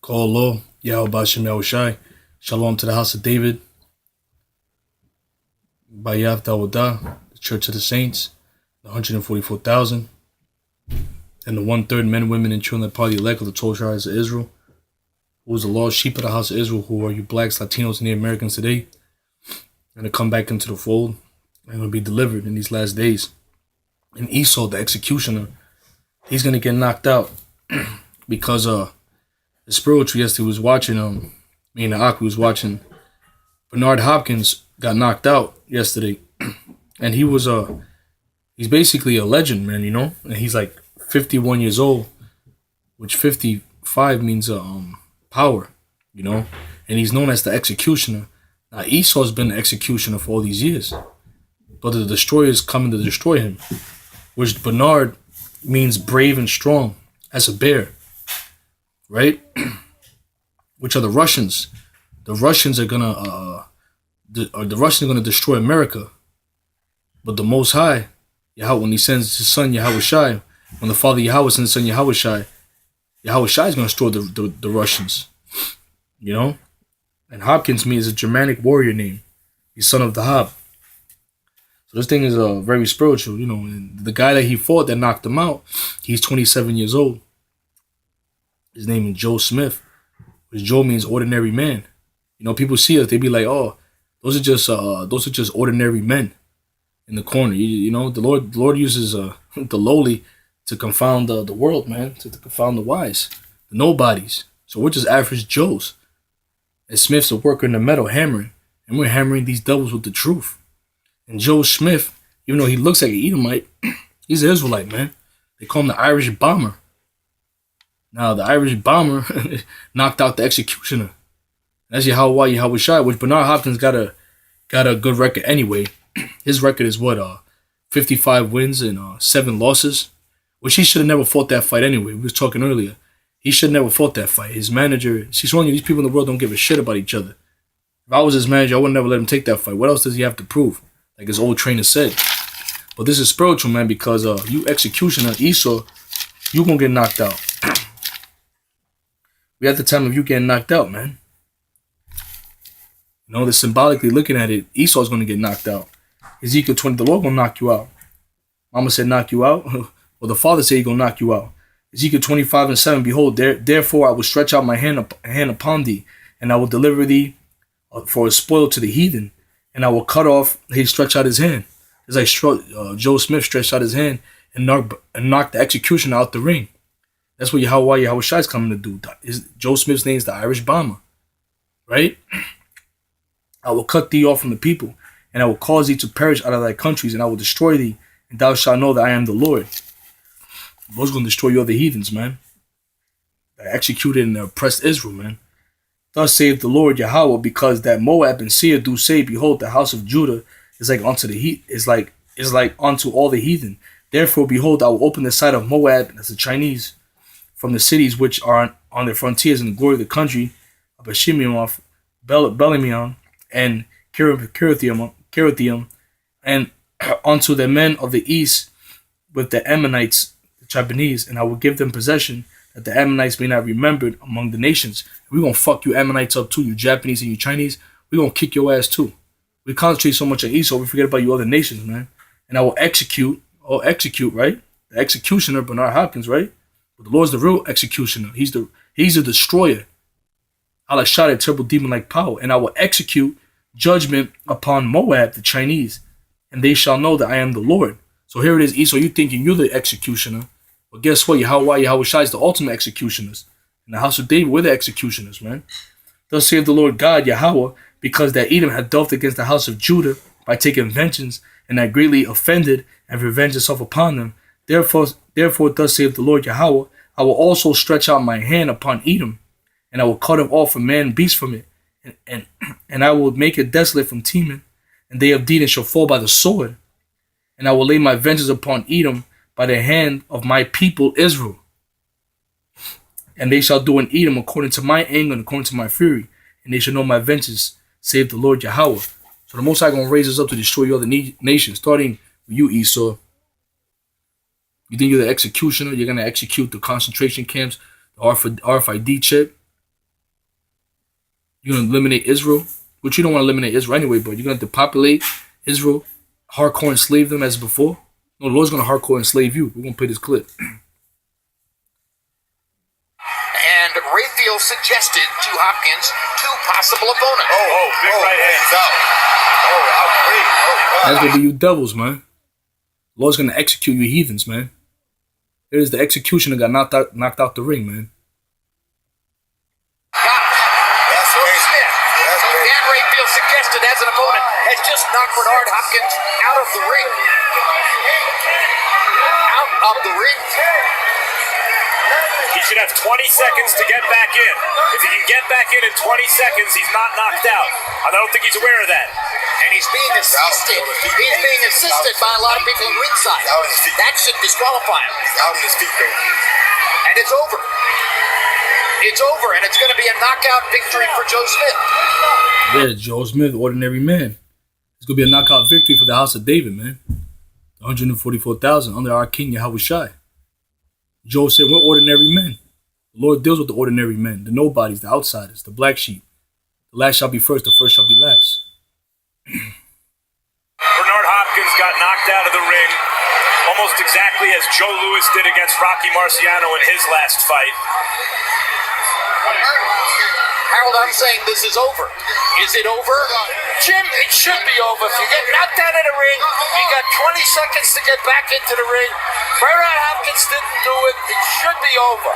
Call law, Yahweh Bashem Yahushai. Shalom to the house of David. Bayav Dawadah, the Church of the Saints, the 144,000, and the 1/3 men, women, and children that part of the elect of the 12 tribes of Israel, who is the lost sheep of the house of Israel, who are you blacks, Latinos, and the Americans today, and to come back into the fold and will be delivered in these last days. And Esau, the executioner, he's going to get knocked out because the spiritual yesterday was watching, me and the Aki was watching, Bernard Hopkins got knocked out yesterday, and he's basically a legend, man, you know, and he's like 51 years old, which 55 means power, you know, and he's known as the executioner. Now Esau's been the executioner for all these years, but the destroyer is coming to destroy him, which Bernard means brave and strong as a bear, right? Which are the Russians. The Russians are gonna the Russians are gonna destroy America. But the Most High, Yahweh, when he sends his son Yahweh Shai, when the Father Yahweh sends his son Yahweh Shai is gonna destroy the Russians. You know? And Hopkins means a Germanic warrior name. He's son of the Hob. So this thing is very spiritual, you know. And the guy that he fought that knocked him out, he's 27 years old. His name is Joe Smith, which Joe means ordinary man. You know, people see us, they be like, "Oh, those are just ordinary men in the corner." You know, the Lord uses the lowly to confound the world, man, to confound the wise, the nobodies. So we're just average Joes. And Smith's a worker in the metal hammering, and we're hammering these devils with the truth. And Joe Smith, even though he looks like an Edomite, he's an Israelite, man. They call him the Irish Bomber. Now, the Irish Bomber knocked out the executioner. That's Yahweh Shai, which Bernard Hopkins got a good record anyway. His record is 55 wins and 7 losses, which he should have never fought that fight anyway. We was talking earlier. He should have never fought that fight. His manager, she's showing you these people in the world don't give a shit about each other. If I was his manager, I would never let him take that fight. What else does he have to prove? Like his old trainer said. But this is spiritual, man, because you executioner, Esau, you gonna get knocked out. We at the time of you getting knocked out, man. You know, they're symbolically looking at it. Esau's gonna get knocked out. Ezekiel 20, the Lord gonna knock you out. Mama said knock you out. Well, the Father said he gonna knock you out. Ezekiel 25:7, behold, therefore I will stretch out my hand upon thee, and I will deliver thee for a spoil to the heathen, and I will cut off. He stretched out his hand. It's like Joe Smith stretched out his hand and knocked the executioner out the ring. That's what Yahweh Shai is coming to do. Joe Smith's name is the Irish Bomber, right? I will cut thee off from the people, and I will cause thee to perish out of thy countries, and I will destroy thee, and thou shalt know that I am the Lord. The Lord's going to destroy you other heathens, man. That executed and oppressed Israel, man. Thus saith the Lord Yahweh, because that Moab and Seir do say, behold, the house of Judah is like unto the is like unto all the heathen. Therefore, behold, I will open the side of Moab, that's the Chinese, from the cities which are on their frontiers in the glory of the country of Bashimioth, Belimion, and Kirithium, and unto the men of the east with the Ammonites, the Japanese, and I will give them possession, that the Ammonites may not be remembered among the nations. We're going to fuck you Ammonites up too, you Japanese and you Chinese. We're going to kick your ass too. We concentrate so much on Esau, we forget about you other nations, man. And I will execute, right? The executioner, Bernard Hopkins, right? But the Lord's the real executioner. He's the destroyer. I'll shot a terrible demon-like power, and I will execute judgment upon Moab, the Chinese, and they shall know that I am the Lord. So here it is, Esau, you thinking you're the executioner. But guess what? Yahweh Shai is the ultimate executioners. In the house of David, we're the executioners, man. Thus saith the Lord God, Yahweh, because that Edom had dealt against the house of Judah by taking vengeance, and had greatly offended and revenged itself upon them. Therefore, thus saith the Lord Yahweh, I will also stretch out my hand upon Edom, and I will cut off a man and beast from it, and I will make it desolate from Teman, and they of Dedan shall fall by the sword, and I will lay my vengeance upon Edom by the hand of my people Israel. And they shall do in Edom according to my anger and according to my fury, and they shall know my vengeance, save the Lord Yahweh. So the Most High going to raise us up to destroy your other nations, starting with you, Esau. You think you're the executioner? You're going to execute the concentration camps, the RFID chip. You're going to eliminate Israel, which you don't want to eliminate Israel anyway, but you're going to depopulate Israel, hardcore enslave them as before. No, the Lord's going to hardcore enslave you. We're going to play this clip. And Rayfield suggested to Hopkins 2 possible opponents. Big right hands out. That's going to be you devils, man. The Lord's going to execute you heathens, man. Here's the executioner got knocked out the ring, man. That's Smith. Dan Rayfield suggested as an opponent has just knocked Bernard Hopkins out of the ring. Out of the ring. He should have 20 seconds to get back in. If he can get back in 20 seconds, he's not knocked out. I don't think he's aware of that. And he's being assisted. He's being assisted by a lot of people at ringside. That should disqualify him. He's out on his feet, though. And it's over. It's over, and it's going to be a knockout victory for Joe Smith. Yeah, Joe Smith, ordinary man. It's going to be a knockout victory for the House of David, man. 144,000 under our King Yahweh Shai. Joe said, we're ordinary men. The Lord deals with the ordinary men, the nobodies, the outsiders, the black sheep. The last shall be first, the first shall be last. Bernard Hopkins got knocked out of the ring almost exactly as Joe Louis did against Rocky Marciano in his last fight. Harold, I'm saying this is over. Is it over? Jim, it should be over. If you get knocked out of the ring, you got 20 seconds to get back into the ring. Bernard Hopkins didn't do it. It should be over.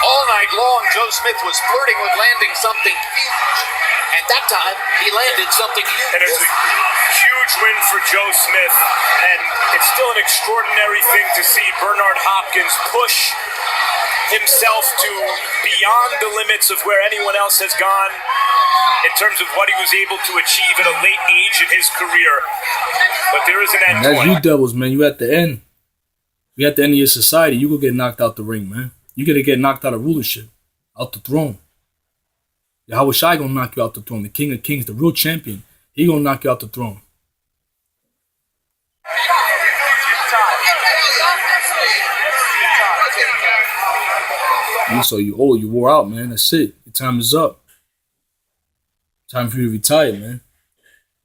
All night long, Joe Smith was flirting with landing something huge. And that time, he landed something huge. And it's a huge win for Joe Smith. And it's still an extraordinary thing to see Bernard Hopkins push himself to beyond the limits of where anyone else has gone in terms of what he was able to achieve at a late age in his career. But there is an end That's point. you devils, man. You at the end. You at the end of your society. You gonna get knocked out the ring, man. You gotta get knocked out of rulership. Out the throne. Yahweh Shai gonna knock you out the throne. The King of Kings, the real champion. He gonna knock you out the throne. So you old, you wore out, man. That's it. Your time is up. Time for you to retire, man.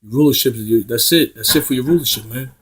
Your rulership is that's it. That's it for your rulership, man.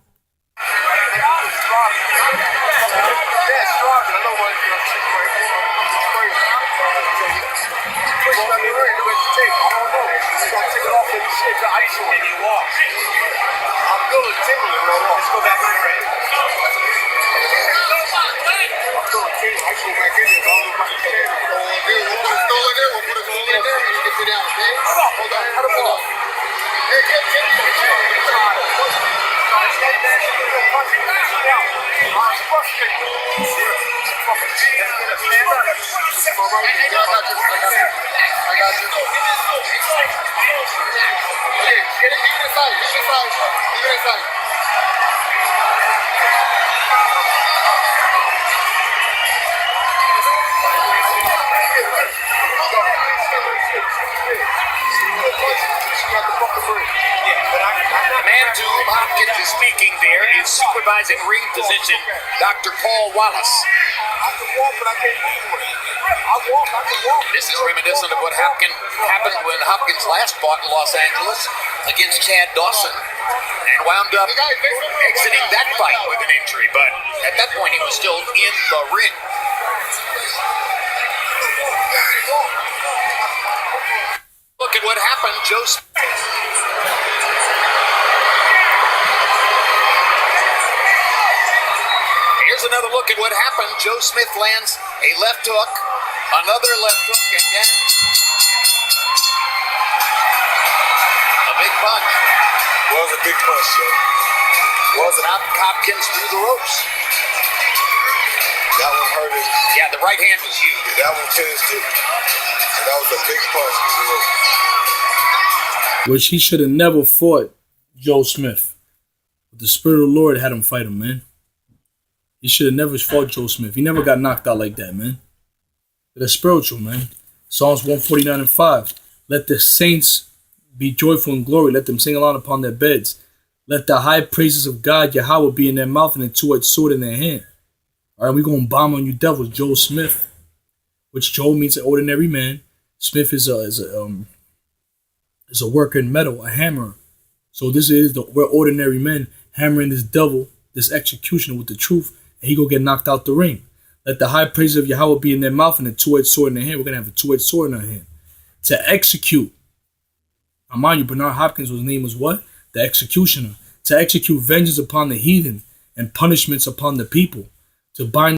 The man to whom Hopkins is speaking there is supervising ring physician Dr. Paul Wallace. This is reminiscent of what happened when Hopkins last fought in Los Angeles against Chad Dawson and wound up exiting that fight with an injury, but at that point he was still in the ring. Look at what happened, Joe Smith. Here's another look at what happened. Joe Smith lands a left hook, another left hook, and then a big punch. Was a big punch, Joe. Knocked Hopkins through the ropes. That one hurt it. Yeah, the right hand was huge. That one finished it. And that was a big punch through the ropes. Which he should have never fought Joe Smith. But the Spirit of the Lord had him fight him, man. He should have never fought Joe Smith. He never got knocked out like that, man. That's spiritual, man. Psalms 149 and 5. Let the saints be joyful in glory. Let them sing aloud upon their beds. Let the high praises of God, Yahweh, be in their mouth and a two-edged sword in their hand. All right, we're going to bomb on you devils, Joe Smith. Which Joe means an ordinary man. Smith is a worker in metal, a hammerer. So this is we're ordinary men hammering this devil, this executioner with the truth, and he gonna get knocked out the ring. Let the high praise of Yahweh be in their mouth and a two-edged sword in their hand. We're gonna have a two-edged sword in our hand to execute. Now, mind you, Bernard Hopkins' name was what? The executioner. To execute vengeance upon the heathen and punishments upon the people. To bind